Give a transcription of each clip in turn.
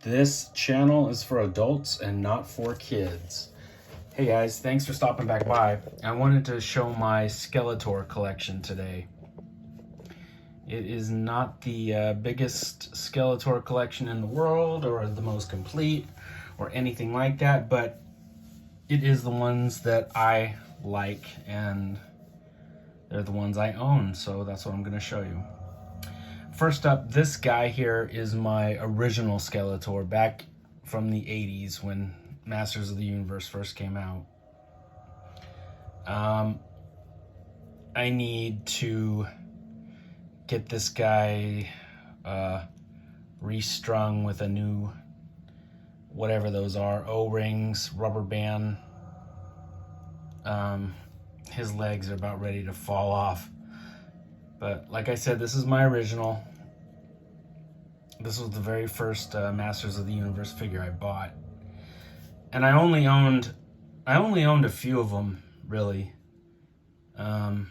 This channel is for adults and not for kids. Hey guys, thanks for stopping back by. I wanted to show my Skeletor collection today. It is not the biggest Skeletor collection in the world or the most complete or anything like that, but it is the ones that I like and they're the ones I own, so that's what I'm going to show you. First up, this guy here is my original Skeletor back from the 80s when Masters of the Universe first came out. I need to get this guy restrung with a new, whatever those are, O-rings, rubber band. His legs are about ready to fall off. But like I said, this is my original. This was the very first Masters of the Universe figure I bought. And I only owned a few of them, really. Less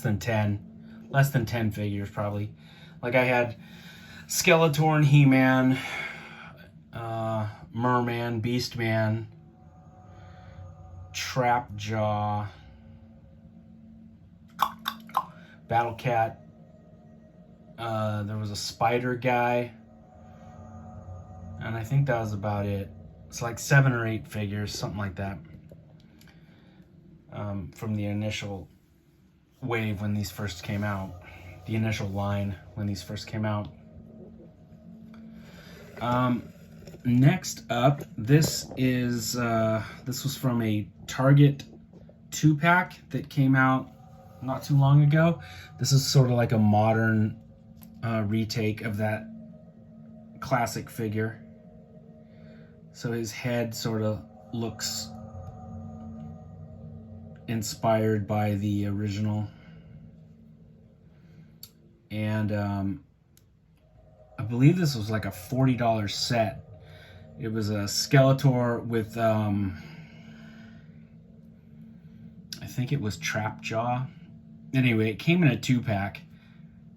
than 10. Less than 10 figures, probably. Like I had Skeletor and He-Man, Merman, Beastman, Trapjaw, Battle Cat. There was a spider guy, and I think that was about it. It's like 7 or 8 figures, something like that, from the initial wave when these first came out, the initial line when these first came out. Next up, this was from a Target 2-pack that came out not too long ago. This is sort of like a modern retake of that classic figure. So his head sort of looks inspired by the original. And I believe this was like a $40 set. It was a Skeletor with, I think it was Trapjaw. Anyway, it came in a 2-pack.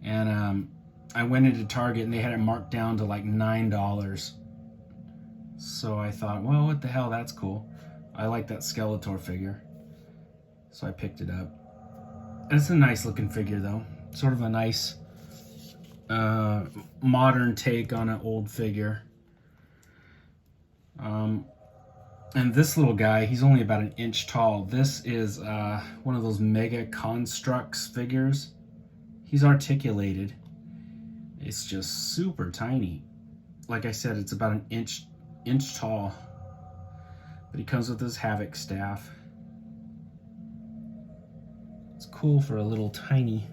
And I went into Target and they had it marked down to like $9. So I thought, well, what the hell, that's cool. I like that Skeletor figure. So I picked it up. And it's a nice looking figure though. Sort of a nice modern take on an old figure. And this little guy, he's only about 1 inch tall. This is one of those Mega Constructs figures. He's articulated. It's just super tiny. Like I said, it's about 1 inch tall. But he comes with his Havoc staff. It's cool for a little tiny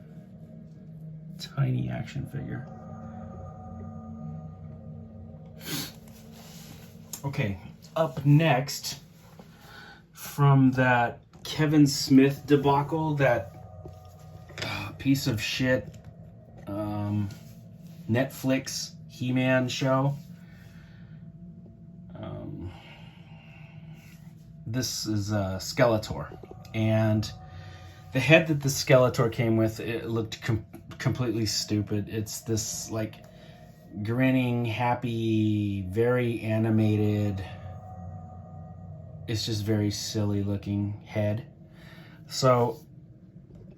action figure. Okay, up next, from that Kevin Smith debacle, that piece of shit Netflix He-Man show. This is Skeletor, and the head that the Skeletor came with, it looked completely stupid. It's this like grinning, happy, very animated, it's just very silly looking head. So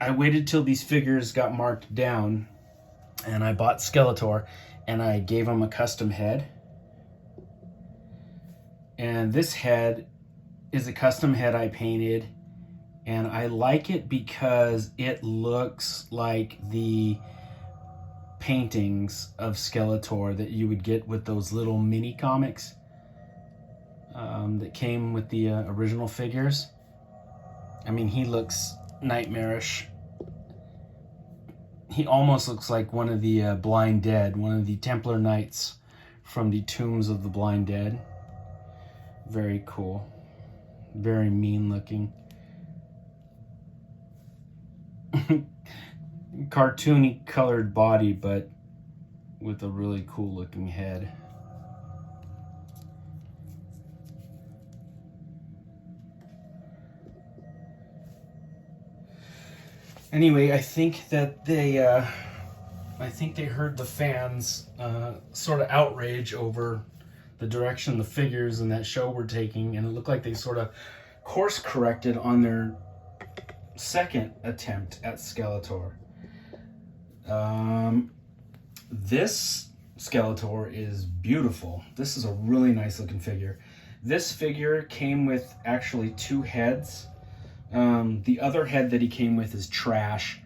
I waited till these figures got marked down and I bought Skeletor and I gave him a custom head. And this head is a custom head I painted, and I like it because it looks like the paintings of Skeletor that you would get with those little mini comics that came with the original figures. I mean, he looks nightmarish. He almost looks like one of the Blind Dead, one of the Templar Knights from the Tombs of the Blind Dead. Very cool. Very mean looking. Cartoony colored body, but with a really cool looking head. Anyway, I think that they I think they heard the fans sort of outrage over the direction the figures in that show were taking, and it looked like they sort of course corrected on their second attempt at Skeletor. This Skeletor is beautiful. This is a really nice looking figure. This figure came with actually 2 heads. The other head that he came with is trash.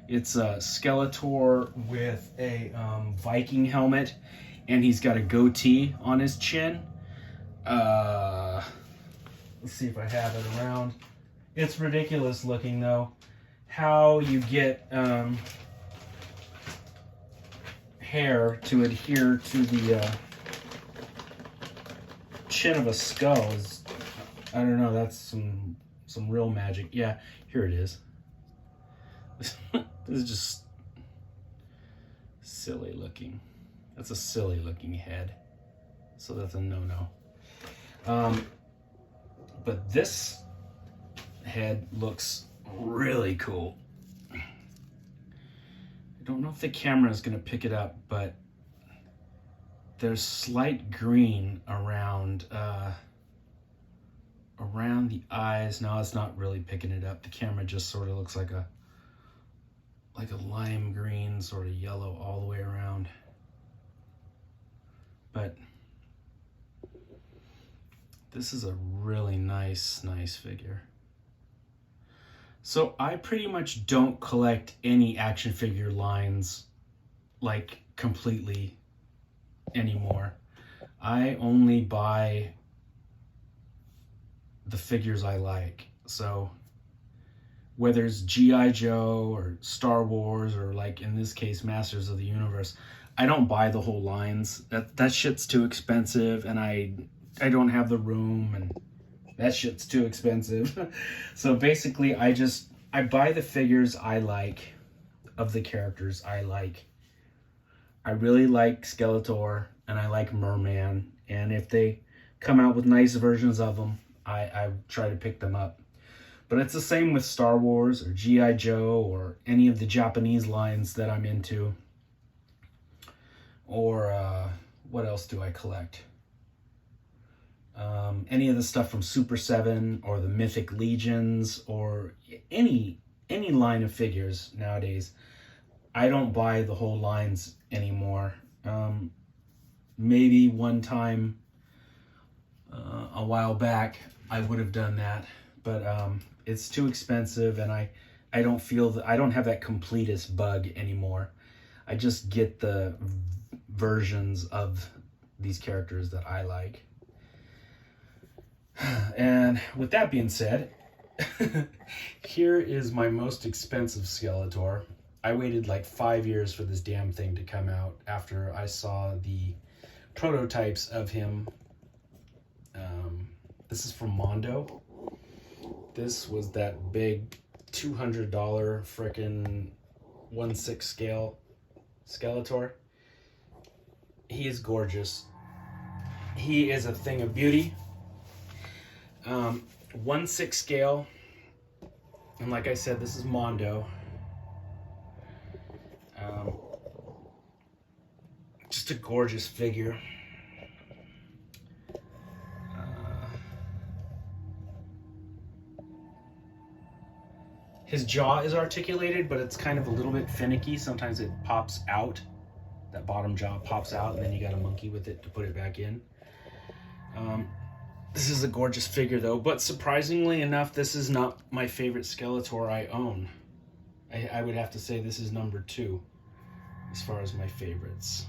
It's a Skeletor with a Viking helmet, and he's got a goatee on his chin. Let's see if I have it around. It's ridiculous looking though. How you get hair to adhere to the chin of a skull is, I don't know, that's some real magic. Yeah, here it is. This is just silly looking. That's a silly looking head. So that's a no-no. But this head looks really cool. I don't know if the camera is going to pick it up, but there's slight green around the eyes. No, it's not really picking it up. The camera just sort of looks like a lime green, sort of yellow all the way around. But this is a really nice figure. So I pretty much don't collect any action figure lines like completely anymore. I only buy the figures I like. So whether it's G.I. Joe or Star Wars or, like in this case, Masters of the Universe, I don't buy the whole lines. That shit's too expensive, and I don't have the room, and that shit's too expensive. So basically I buy the figures I like of the characters I like. I really like Skeletor, and I like Merman, and if they come out with nice versions of them, I try to pick them up. But it's the same with Star Wars or G.I. Joe or any of the Japanese lines that I'm into. Or what else do I collect? Any of the stuff from Super 7 or the Mythic Legions or any line of figures nowadays. I don't buy the whole lines anymore. Maybe one time a while back I would have done that, but it's too expensive, and I don't feel that I don't have that completist bug anymore. I just get the versions of these characters that I like. And with that being said, here is my most expensive Skeletor. I waited like 5 years for this damn thing to come out after I saw the prototypes of him. This is from Mondo. This was that big $200 frickin' 1/6 scale Skeletor. He is gorgeous. He is a thing of beauty. 1/6 scale, and like I said, this is Mondo. Just a gorgeous figure. His jaw is articulated, but it's kind of a little bit finicky. Sometimes it pops out. That bottom jaw pops out, and then you got a monkey with it to put it back in. This is a gorgeous figure, though, but surprisingly enough, this is not my favorite Skeletor I own. I would have to say this is number 2 as far as my favorites.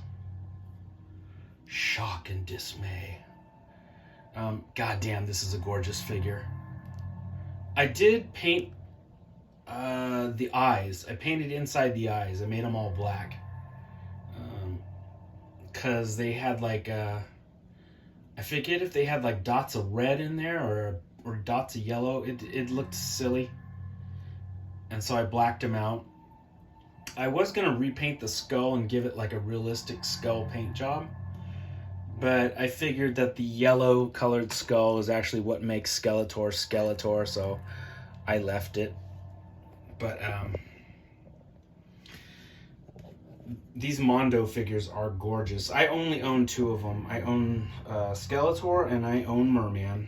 Shock and dismay. God damn, this is a gorgeous figure. I did paint the eyes. I painted inside the eyes. I made them all black. Because they had like, I forget if they had like dots of red in there or dots of yellow. It looked silly. And so I blacked them out. I was going to repaint the skull and give it like a realistic skull paint job. But I figured that the yellow colored skull is actually what makes Skeletor Skeletor, so I left it. But these Mondo figures are gorgeous. I only own two of them. I own Skeletor and I own Merman.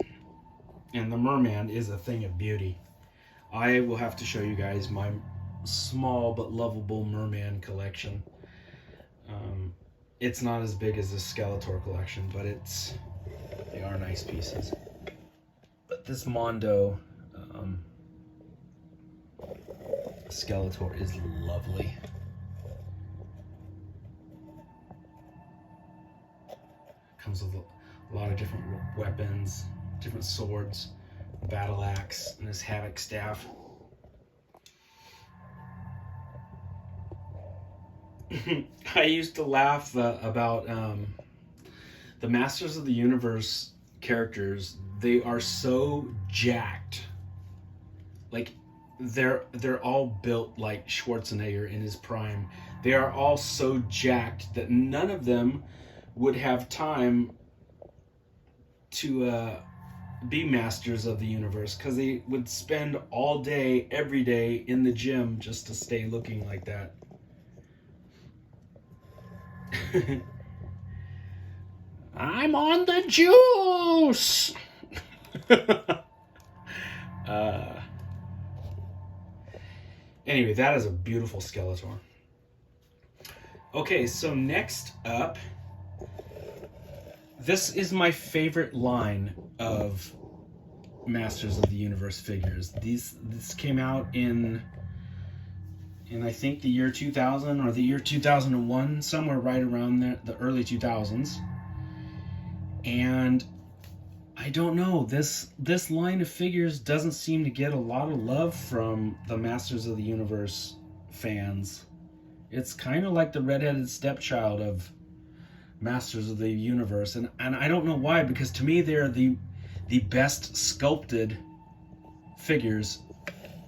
And the Merman is a thing of beauty. I will have to show you guys my small but lovable Merman collection. It's not as big as the Skeletor collection, but they are nice pieces. But this Mondo Skeletor is lovely. Comes with a lot of different weapons, different swords, battle axe, and his Havoc staff. I used to laugh about the Masters of the Universe characters. They are so jacked. Like, they're all built like Schwarzenegger in his prime. They are all so jacked that none of them would have time to be Masters of the Universe, because they would spend all day, every day in the gym just to stay looking like that. I'm on the juice! Anyway, that is a beautiful Skeletor. Okay, so next up, this is my favorite line of Masters of the Universe figures. This came out in I think the year 2000 or the year 2001, somewhere right around there, the early 2000s. And I don't know, this line of figures doesn't seem to get a lot of love from the Masters of the Universe fans. It's kind of like the redheaded stepchild of Masters of the Universe, and I don't know why, because to me they're the best sculpted figures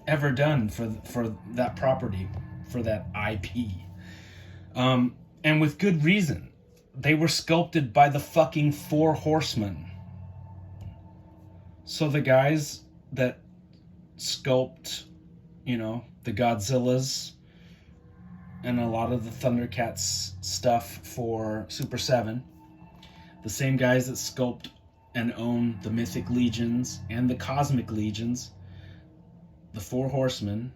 ever done for that property, for that IP, and with good reason. They were sculpted by the fucking Four Horsemen. So the guys that sculpt, the Godzillas and a lot of the Thundercats stuff for Super 7, the same guys that sculpt and own the Mythic Legions and the Cosmic Legions, the Four Horsemen,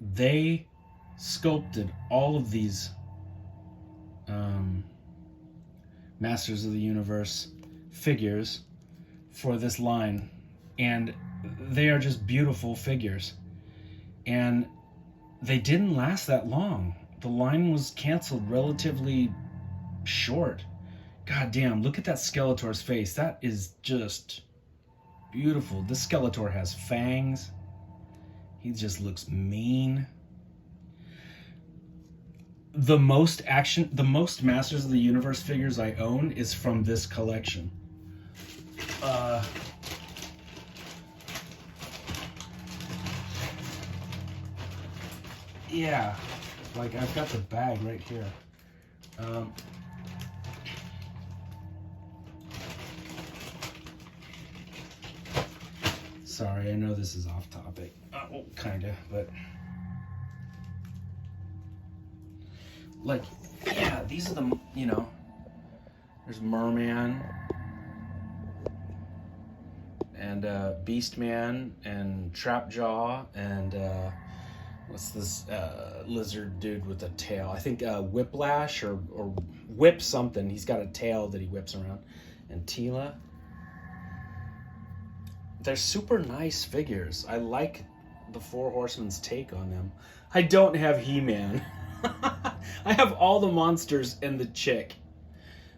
they sculpted all of these Masters of the Universe figures for this line, and they are just beautiful figures. And they didn't last that long. The line was canceled relatively short. God damn, look at that Skeletor's face. That is just beautiful. This Skeletor has fangs. He just looks mean. The most Masters of the Universe figures I own is from this collection. Yeah, like I've got the bag right here. Sorry, I know this is off topic. Well, kinda, but like, yeah, these are the, there's Merman and Beastman and Trapjaw and what's this lizard dude with a tail? I think Whiplash or Whip something. He's got a tail that he whips around. And Tila. They're super nice figures. I like the Four Horsemen's take on them. I don't have He-Man. I have all the monsters and the chick.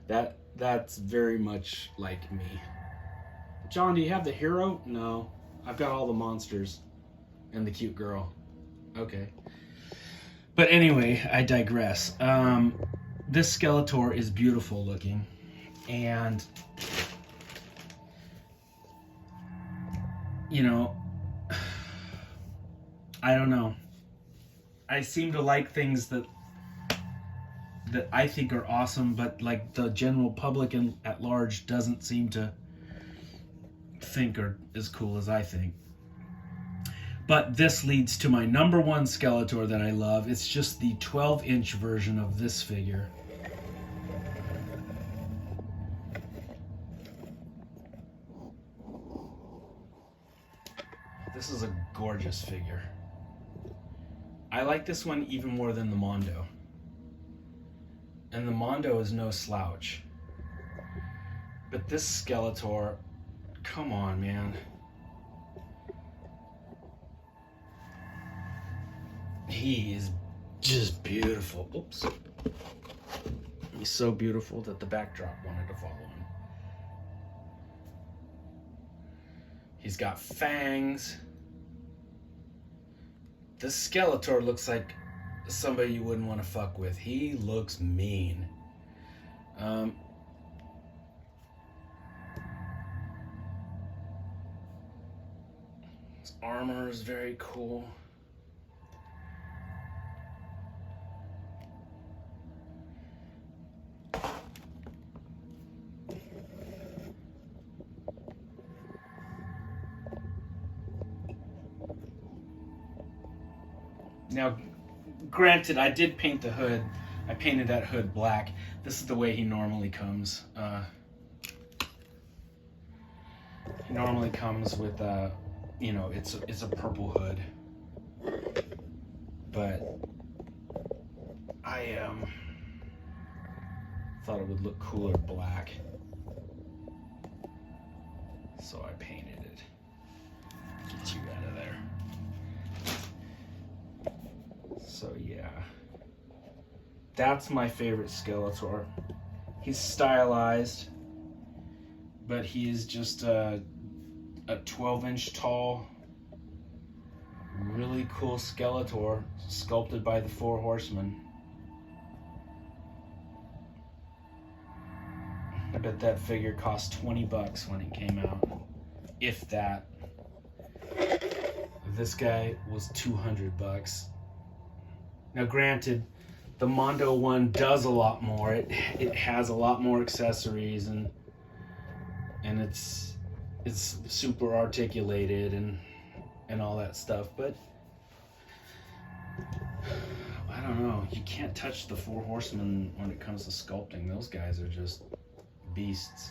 That's very much like me. John, do you have the hero? No. I've got all the monsters and the cute girl. Okay. But anyway, I digress. This Skeletor is beautiful looking. And, I don't know. I seem to like things that I think are awesome, but like the general public at large doesn't seem to think are as cool as I think. But this leads to my number one Skeletor that I love. It's just the 12-inch version of this figure. This is a gorgeous figure. I like this one even more than the Mondo. And the Mondo is no slouch. But this Skeletor, come on, man. He is just beautiful. Oops. He's so beautiful that the backdrop wanted to follow him. He's got fangs. This Skeletor looks like somebody you wouldn't want to fuck with. He looks mean. His armor is very cool. Now, granted, I did paint the hood. I painted that hood black. This is the way he normally comes. He normally comes with, you know, it's a purple hood. But I thought it would look cooler black, so I painted it. Get you out of there. So yeah, that's my favorite Skeletor. He's stylized, but he is just a 12-inch tall, really cool Skeletor, sculpted by the Four Horsemen. I bet that figure cost $20 when it came out, if that. This guy was $200. Now, granted, the Mondo one does a lot more. It has a lot more accessories, and it's super articulated and all that stuff. But I don't know. You can't touch the Four Horsemen when it comes to sculpting. Those guys are just beasts.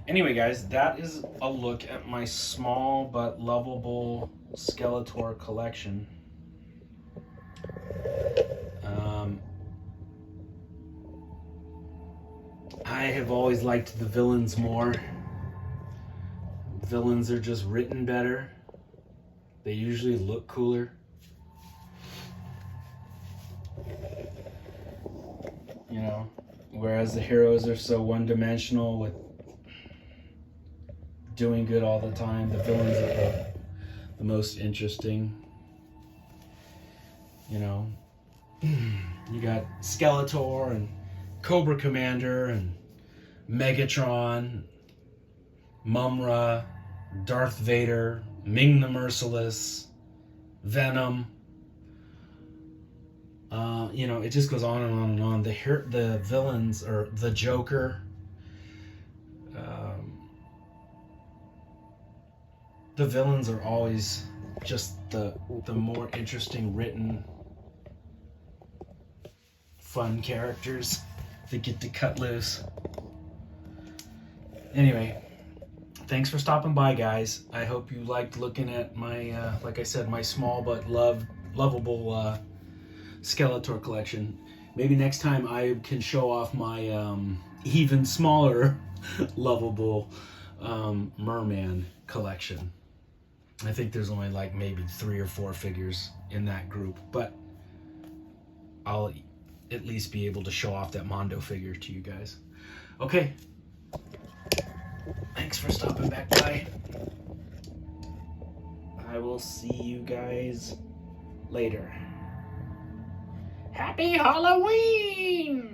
Anyway, guys, that is a look at my small but lovable Skeletor collection. I have always liked the villains more. Villains are just written better. They usually look cooler. You know, whereas the heroes are so one-dimensional with doing good all the time. The villains are the most interesting. You know, you got Skeletor and Cobra Commander and Megatron, Mumra, Darth Vader, Ming the Merciless, Venom. You know, it just goes on and on and on. The villains are the Joker. The villains are always just the more interesting written, fun characters that get to cut loose. Anyway, thanks for stopping by, guys. I hope you liked looking at my, like I said, my small but lovable Skeletor collection. Maybe next time I can show off my even smaller, lovable Merman collection. I think there's only like maybe 3 or 4 figures in that group, but I'll at least be able to show off that Mondo figure to you guys. Okay. Thanks for stopping back by. I will see you guys later. Happy Halloween!